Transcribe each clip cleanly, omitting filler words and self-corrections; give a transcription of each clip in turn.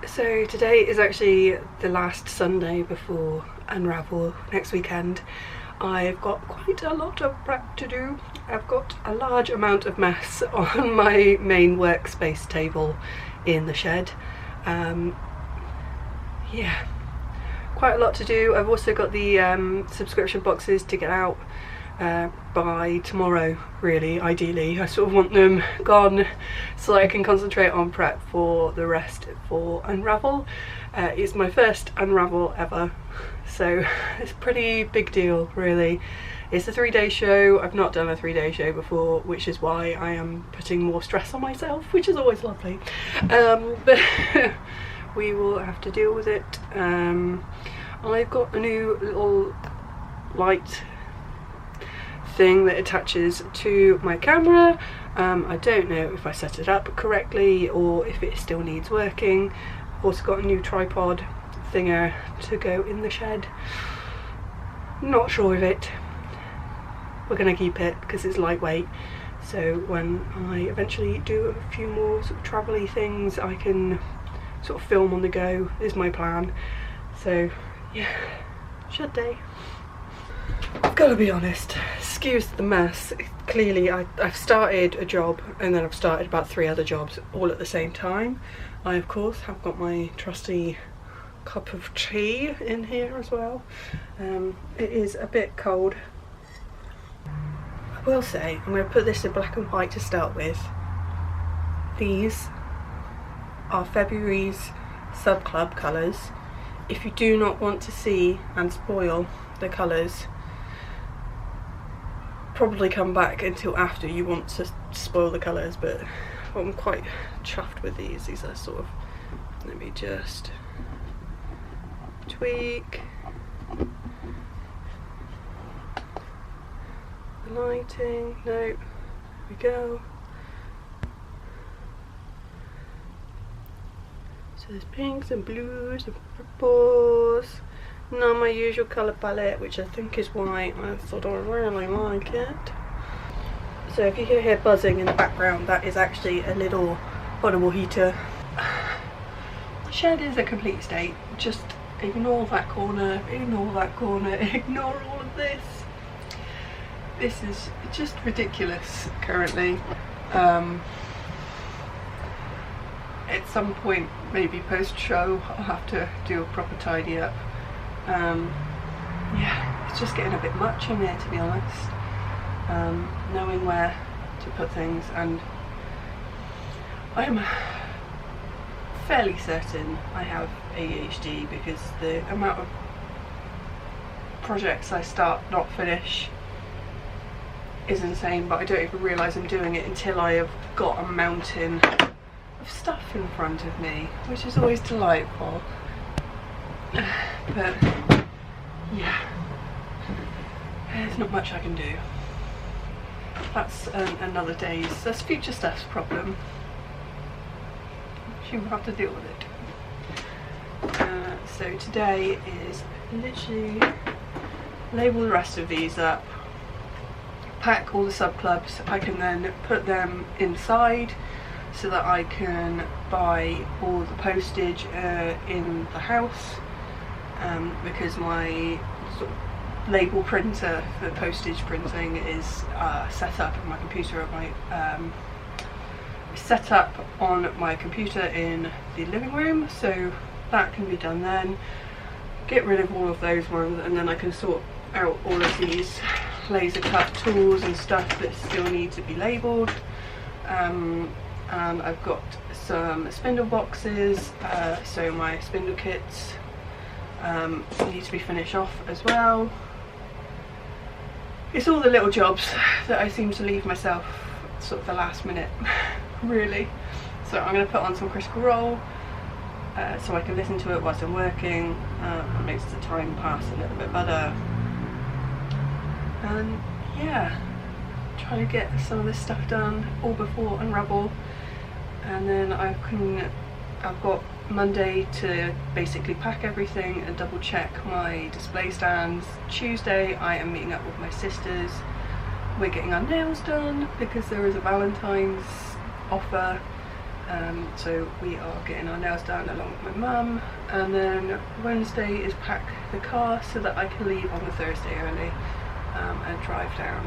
So today is actually the last Sunday before Unravel next weekend. I've got quite a lot of prep to do. I've got a large amount of mess on my main workspace table in the shed. Yeah, quite a lot to do. I've also got the subscription boxes to get out by tomorrow, really, ideally. I sort of want them gone so I can concentrate on prep for the rest for Unravel. It's my first Unravel ever, so it's a pretty big deal, really. It's a 3-day show. I've not done a 3-day show before, which is why I am putting more stress on myself, which is always lovely. But we will have to deal with it. I've got a new little light thing that attaches to my camera. I don't know if I set it up correctly or if it still needs working. I've also got a new tripod thinger to go in the shed. Not sure of it. We're gonna keep it because it's lightweight, so when I eventually do a few more sort of travel-y things I can sort of film on the go, is my plan. So yeah, shed day. I've got to be honest, excuse the mess. Clearly I've started a job and then I've started about 3 other jobs all at the same time. I of course have got my trusty cup of tea in here as well. It is a bit cold. I will say, I'm going to put this in black and white to start with. These are February's sub club colours. If you do not want to see and spoil the colours, probably come back until after you want to spoil the colours, but I'm quite chuffed with these. These are sort of, let me just tweak the lighting. No, there we go. So there's pinks and blues and purples. Not my usual colour palette, which I think is why I sort of really like it. So if you can hear buzzing in the background, that is actually a little portable heater. The shed is a complete state. Just ignore that corner, ignore that corner, ignore all of this. This is just ridiculous currently. At some point, maybe post-show, I'll have to do a proper tidy up. Yeah, it's just getting a bit much in there, to be honest. Knowing where to put things, and I'm fairly certain I have ADHD because the amount of projects I start not finish is insane, but I don't even realise I'm doing it until I have got a mountain of stuff in front of me, which is always delightful. But yeah, there's not much I can do. That's another day's, that's future stuff's problem. She will have to deal with it. So today is literally label the rest of these up, pack all the sub clubs. I can then put them inside so that I can buy all the postage in the house. Because my sort of label printer for postage printing is set up on my computer on my computer in the living room, so that can be done then. Get rid of all of those ones, and then I can sort out all of these laser cut tools and stuff that still need to be labelled. And I've got some spindle boxes, so my spindle kits need to be finished off as well. It's all the little jobs that I seem to leave myself sort of the last minute, really. So I'm going to put on some Critical Role so I can listen to it whilst I'm working. It makes the time pass a little bit better. And yeah, try to get some of this stuff done all before Unravel, and then I've got Monday to basically pack everything and double check my display stands. Tuesday I am meeting up with my sisters. We're getting our nails done because there is a Valentine's offer So we are getting our nails done along with my mum, and then Wednesday is pack the car so that I can leave on the Thursday early and drive down.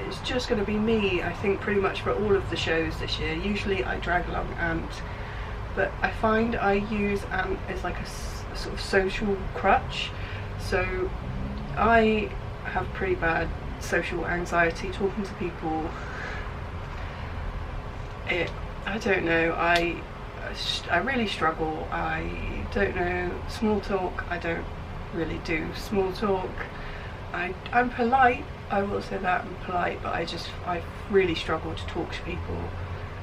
It's just going to be me, I think, pretty much for all of the shows this year. Usually I drag along Ant, but I find I use Ant as like a sort of social crutch. So I have pretty bad social anxiety, talking to people. I don't know, I really struggle. I don't know small talk. I don't really do small talk. I'm polite, I will say that I'm polite, but I really struggle to talk to people.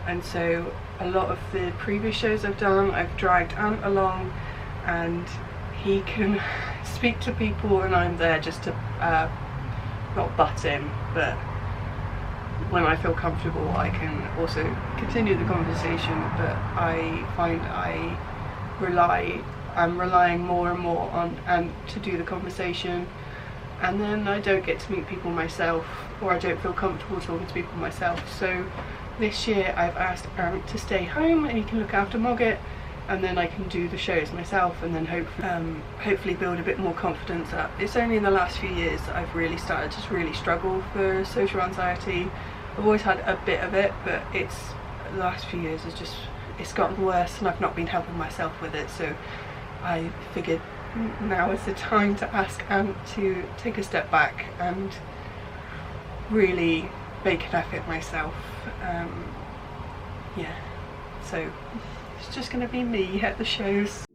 And so a lot of the previous shows I've done, I've dragged Ant along, and he can speak to people, and I'm there just to not butt in, but when I feel comfortable I can also continue the conversation. But I find I'm relying more and more on Ant to do the conversation, and then I don't get to meet people myself, or I don't feel comfortable talking to people myself. So this year I've asked Ant to stay home and he can look after Mogget, and then I can do the shows myself, and then hopefully build a bit more confidence up. It's only in the last few years that I've really started to really struggle for social anxiety. I've always had a bit of it, but the last few years it's gotten worse, and I've not been helping myself with it. So I figured now is the time to ask Ant to take a step back and really make an effort myself. Yeah, so it's just going to be me at the shows.